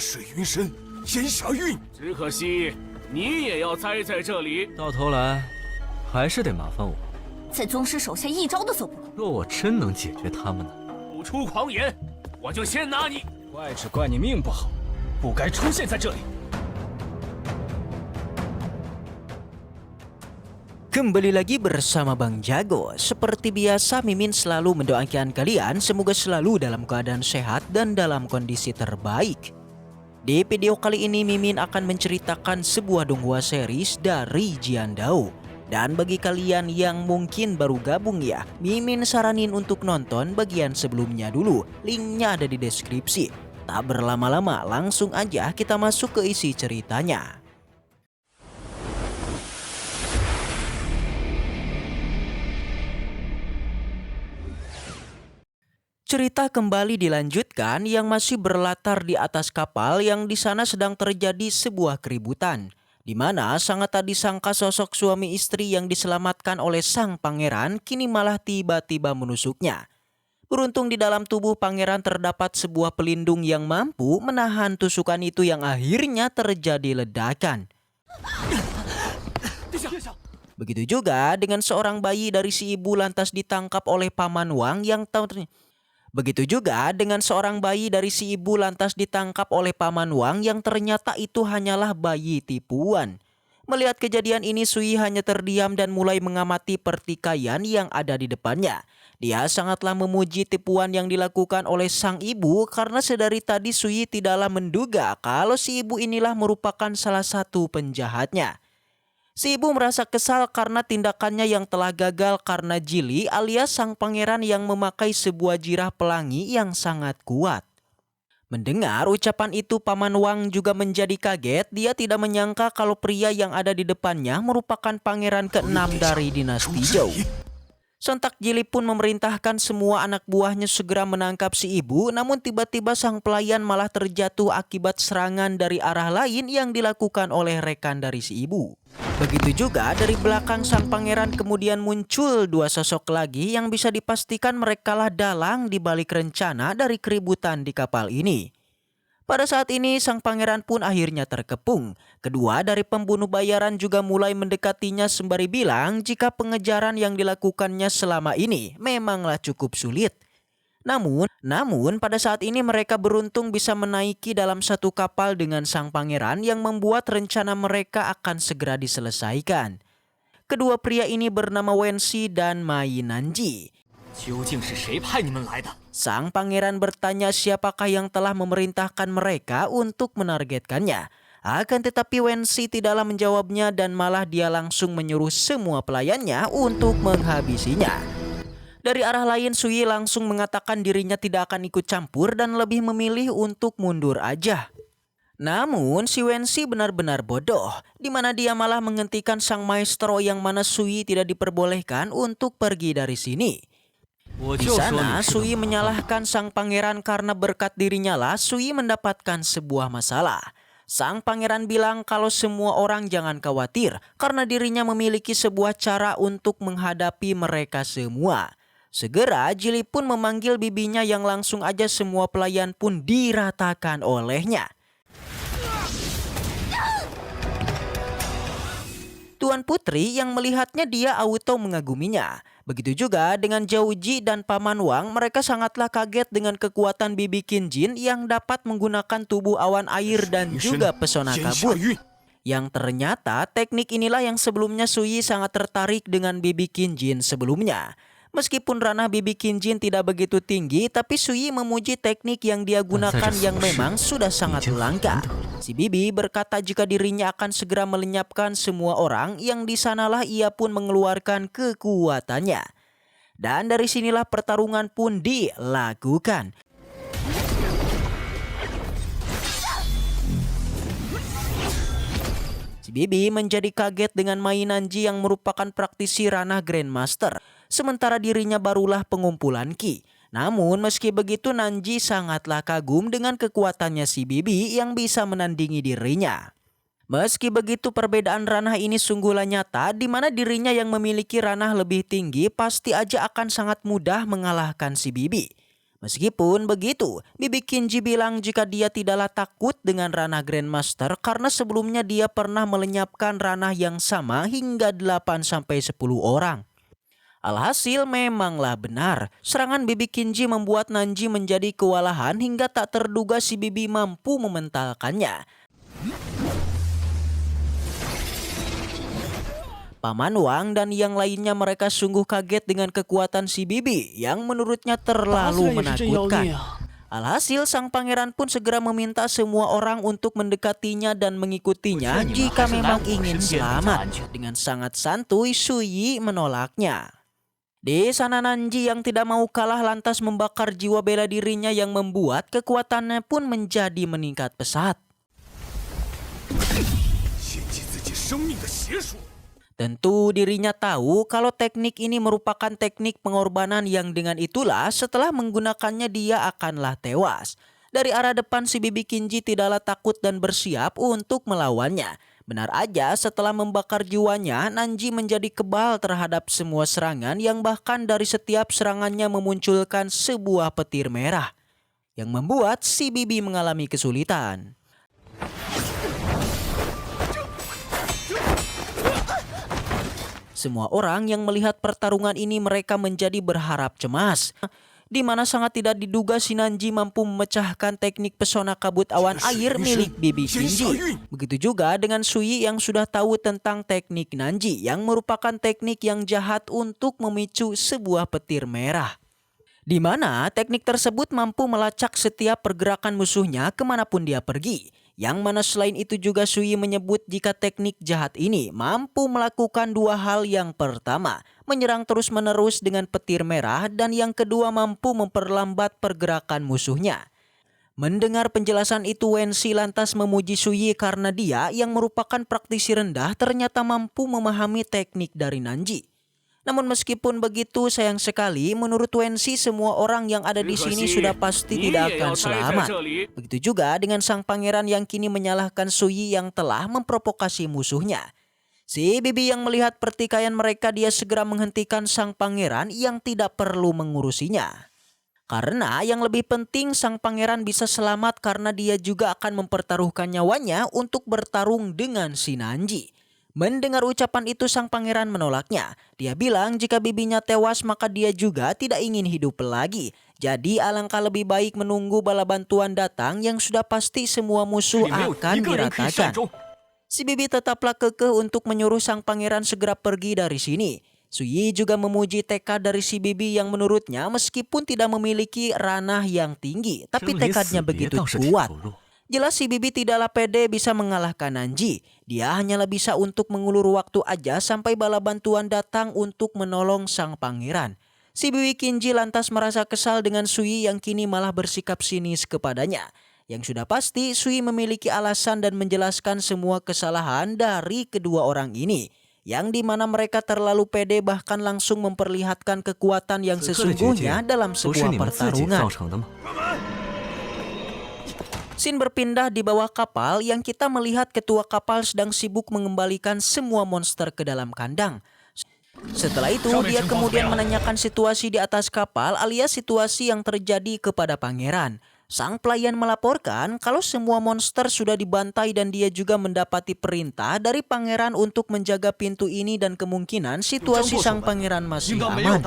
水云深，烟霞韵。只可惜你也要栽在这里。到头来，还是得麻烦我。在宗师手下一招都走不了。若我真能解决他们呢？不出狂言，我就先拿你。怪只怪你命不好，不该出现在这里。Kembali lagi bersama Bang Jago. Seperti biasa Mimin selalu mendoakan kalian semoga selalu dalam keadaan sehat dan dalam kondisi terbaik. Di video kali ini Mimin akan menceritakan sebuah donghua series dari Jian Dao. Dan bagi kalian yang mungkin baru gabung ya, Mimin saranin untuk nonton bagian sebelumnya dulu. Linknya ada di deskripsi. Tak berlama-lama langsung aja kita masuk ke isi ceritanya. Cerita kembali dilanjutkan yang masih berlatar di atas kapal yang di sana sedang terjadi sebuah keributan. Di mana sangat tak disangka sosok suami istri yang diselamatkan oleh sang pangeran kini malah tiba-tiba menusuknya. Beruntung di dalam tubuh pangeran terdapat sebuah pelindung yang mampu menahan tusukan itu yang akhirnya terjadi ledakan. Begitu juga dengan seorang bayi dari si ibu lantas ditangkap oleh paman Wang yang ternyata itu hanyalah bayi tipuan. Melihat kejadian ini Sui hanya terdiam dan mulai mengamati pertikaian yang ada di depannya. Dia sangatlah memuji tipuan yang dilakukan oleh sang ibu karena sedari tadi Sui tidaklah menduga kalau si ibu inilah merupakan salah satu penjahatnya. Si ibu merasa kesal karena tindakannya yang telah gagal karena Jili alias sang pangeran yang memakai sebuah jirah pelangi yang sangat kuat. Mendengar ucapan itu paman Wang juga menjadi kaget. Dia tidak menyangka kalau pria yang ada di depannya merupakan pangeran ke-6 dari dinasti Zhou. Sontak Jili pun memerintahkan semua anak buahnya segera menangkap si ibu. Namun tiba-tiba sang pelayan malah terjatuh akibat serangan dari arah lain yang dilakukan oleh rekan dari si ibu. Begitu juga dari belakang sang pangeran kemudian muncul dua sosok lagi yang bisa dipastikan merekalah dalang di balik rencana dari keributan di kapal ini. Pada saat ini sang pangeran pun akhirnya terkepung. Kedua dari pembunuh bayaran juga mulai mendekatinya sembari bilang jika pengejaran yang dilakukannya selama ini memanglah cukup sulit. Namun pada saat ini mereka beruntung bisa menaiki dalam satu kapal dengan sang pangeran yang membuat rencana mereka akan segera diselesaikan. Kedua pria ini bernama Wenxi dan Mai Nanji. Sang pangeran bertanya siapakah yang telah memerintahkan mereka untuk menargetkannya. Akan tetapi Wenxi tidaklah menjawabnya dan malah dia langsung menyuruh semua pelayannya untuk menghabisinya. Dari arah lain Sui langsung mengatakan dirinya tidak akan ikut campur dan lebih memilih untuk mundur aja. Namun si Wenxi benar-benar bodoh, di mana dia malah menghentikan sang maestro yang mana Sui tidak diperbolehkan untuk pergi dari sini. Di sana Sui menyalahkan sang pangeran karena berkat dirinya lah Sui mendapatkan sebuah masalah. Sang pangeran bilang kalau semua orang jangan khawatir karena dirinya memiliki sebuah cara untuk menghadapi mereka semua. Segera Jili pun memanggil bibinya yang langsung aja semua pelayan pun diratakan olehnya. Tuan Putri yang melihatnya dia auto mengaguminya. Begitu juga dengan Zhao Ji dan Paman Wang, mereka sangatlah kaget dengan kekuatan bibi Qinjin yang dapat menggunakan tubuh awan air dan juga pesona kabut. Yang ternyata teknik inilah yang sebelumnya Sui sangat tertarik dengan bibi Qinjin sebelumnya. Meskipun ranah bibi Qinjin tidak begitu tinggi, tapi Sui memuji teknik yang dia gunakan yang memang sudah sangat langka. Si bibi berkata jika dirinya akan segera melenyapkan semua orang yang di sanalah ia pun mengeluarkan kekuatannya. Dan dari sinilah pertarungan pun dilakukan. Si bibi menjadi kaget dengan Mai Nanji yang merupakan praktisi ranah Grandmaster. Sementara dirinya barulah pengumpulan ki. Namun meski begitu Nanji sangatlah kagum dengan kekuatannya si bibi yang bisa menandingi dirinya. Meski begitu perbedaan ranah ini sungguhlah nyata di mana dirinya yang memiliki ranah lebih tinggi pasti aja akan sangat mudah mengalahkan si bibi. Meskipun begitu, Bibi Kinji bilang jika dia tidaklah takut dengan ranah Grandmaster karena sebelumnya dia pernah melenyapkan ranah yang sama hingga 8-10 orang. Alhasil memanglah benar, serangan Bibi Kinji membuat Nanji menjadi kewalahan hingga tak terduga si Bibi mampu mementalkannya. Paman Wang dan yang lainnya mereka sungguh kaget dengan kekuatan si Bibi yang menurutnya terlalu menakutkan. Alhasil sang pangeran pun segera meminta semua orang untuk mendekatinya dan mengikutinya jika memang ingin selamat. Dengan sangat santuy Suyi menolaknya. Di sana Nanji yang tidak mau kalah lantas membakar jiwa bela dirinya yang membuat kekuatannya pun menjadi meningkat pesat. Tentu dirinya tahu kalau teknik ini merupakan teknik pengorbanan yang dengan itulah setelah menggunakannya dia akanlah tewas. Dari arah depan si Bibi Kinji tidaklah takut dan bersiap untuk melawannya. Benar aja setelah membakar jiwanya, Nanji menjadi kebal terhadap semua serangan yang bahkan dari setiap serangannya memunculkan sebuah petir merah. Yang membuat si Bibi mengalami kesulitan. Semua orang yang melihat pertarungan ini mereka menjadi berharap cemas. Di mana sangat tidak diduga si Nanji mampu memecahkan teknik pesona kabut awan air milik Bibi Kinji. Begitu juga dengan Suyi yang sudah tahu tentang teknik Nanji yang merupakan teknik yang jahat untuk memicu sebuah petir merah. Di mana teknik tersebut mampu melacak setiap pergerakan musuhnya kemanapun dia pergi. Yang mana selain itu juga Suyi menyebut jika teknik jahat ini mampu melakukan dua hal. Yang pertama, menyerang terus-menerus dengan petir merah dan yang kedua mampu memperlambat pergerakan musuhnya. Mendengar penjelasan itu Wensi lantas memuji Suyi karena dia yang merupakan praktisi rendah ternyata mampu memahami teknik dari Nanji. Namun meskipun begitu sayang sekali menurut Wensi semua orang yang ada di sini sudah pasti tidak akan selamat. Begitu juga dengan sang pangeran yang kini menyalahkan Suyi yang telah memprovokasi musuhnya. Si Bibi yang melihat pertikaian mereka dia segera menghentikan sang pangeran yang tidak perlu mengurusinya. Karena yang lebih penting sang pangeran bisa selamat karena dia juga akan mempertaruhkan nyawanya untuk bertarung dengan si Nanji. Mendengar ucapan itu sang pangeran menolaknya. Dia bilang jika bibinya tewas maka dia juga tidak ingin hidup lagi. Jadi alangkah lebih baik menunggu bala bantuan datang yang sudah pasti semua musuh akan diratakan. Si Bibi tetaplah kekeh untuk menyuruh sang pangeran segera pergi dari sini. Suyi juga memuji tekad dari si Bibi yang menurutnya meskipun tidak memiliki ranah yang tinggi, tapi tekadnya begitu kuat. Jelas si Bibi tidaklah pede bisa mengalahkan Nanji. Dia hanyalah bisa untuk mengulur waktu aja sampai bala bantuan datang untuk menolong sang pangeran. Si Bibi Kinji lantas merasa kesal dengan Suyi yang kini malah bersikap sinis kepadanya. Yang sudah pasti Suyi memiliki alasan dan menjelaskan semua kesalahan dari kedua orang ini. Yang dimana mereka terlalu pede bahkan langsung memperlihatkan kekuatan yang sesungguhnya dalam sebuah pertarungan. Scene berpindah di bawah kapal yang kita melihat ketua kapal sedang sibuk mengembalikan semua monster ke dalam kandang. Setelah itu dia kemudian menanyakan situasi di atas kapal alias situasi yang terjadi kepada pangeran. Sang pelayan melaporkan kalau semua monster sudah dibantai dan dia juga mendapati perintah dari pangeran untuk menjaga pintu ini dan kemungkinan situasi sang pangeran masih aman.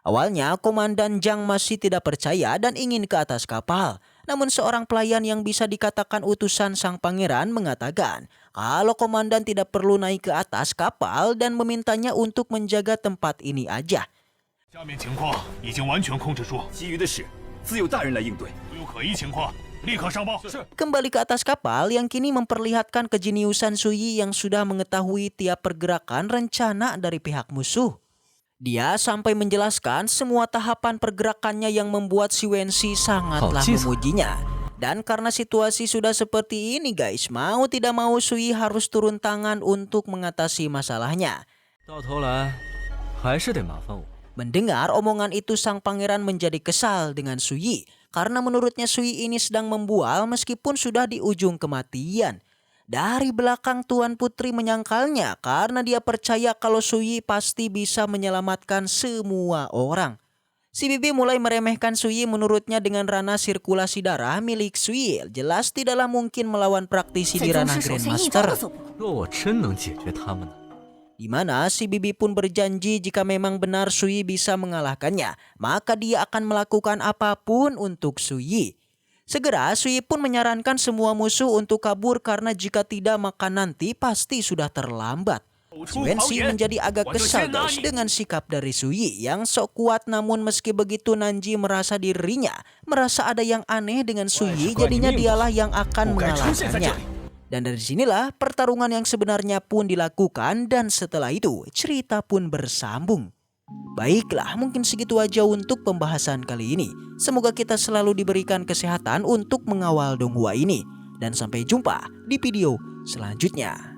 Awalnya Komandan Zhang masih tidak percaya dan ingin ke atas kapal. Namun seorang pelayan yang bisa dikatakan utusan sang pangeran mengatakan kalau komandan tidak perlu naik ke atas kapal dan memintanya untuk menjaga tempat ini aja. Kembali ke atas kapal yang kini memperlihatkan kejeniusan Suyi yang sudah mengetahui tiap pergerakan rencana dari pihak musuh. Dia sampai menjelaskan semua tahapan pergerakannya yang membuat si Wensi sangatlah memujinya. Dan karena situasi sudah seperti ini guys, mau tidak mau Suyi harus turun tangan untuk mengatasi masalahnya. Mendengar omongan itu sang pangeran menjadi kesal dengan Suyi. Karena menurutnya Suyi ini sedang membual meskipun sudah di ujung kematian. Dari belakang Tuan Putri menyangkalnya karena dia percaya kalau Suyi pasti bisa menyelamatkan semua orang. Si Bibi mulai meremehkan Sui. Menurutnya dengan ranah sirkulasi darah milik Sui, jelas tidaklah mungkin melawan praktisi 在 di 宗 ranah 师手下一招 Grandmaster. 都做不过。 若我真能解决他们呢？ Di mana si Bibi pun berjanji jika memang benar Sui bisa mengalahkannya, maka dia akan melakukan apapun untuk Sui. Segera Sui pun menyarankan semua musuh untuk kabur karena jika tidak maka nanti pasti sudah terlambat. 口出狂 Wensi 言， menjadi agak 我就 kesal 先拿 guys 你！ dengan sikap dari Sui yang sok kuat, namun meski begitu Nanji merasa dirinya merasa ada yang aneh dengan Sui, jadinya dialah yang akan mengalahkannya. Dan dari sinilah pertarungan yang sebenarnya pun dilakukan dan setelah itu cerita pun bersambung. Baiklah, mungkin segitu aja untuk pembahasan kali ini. Semoga kita selalu diberikan kesehatan untuk mengawal Donghua ini. Dan sampai jumpa di video selanjutnya.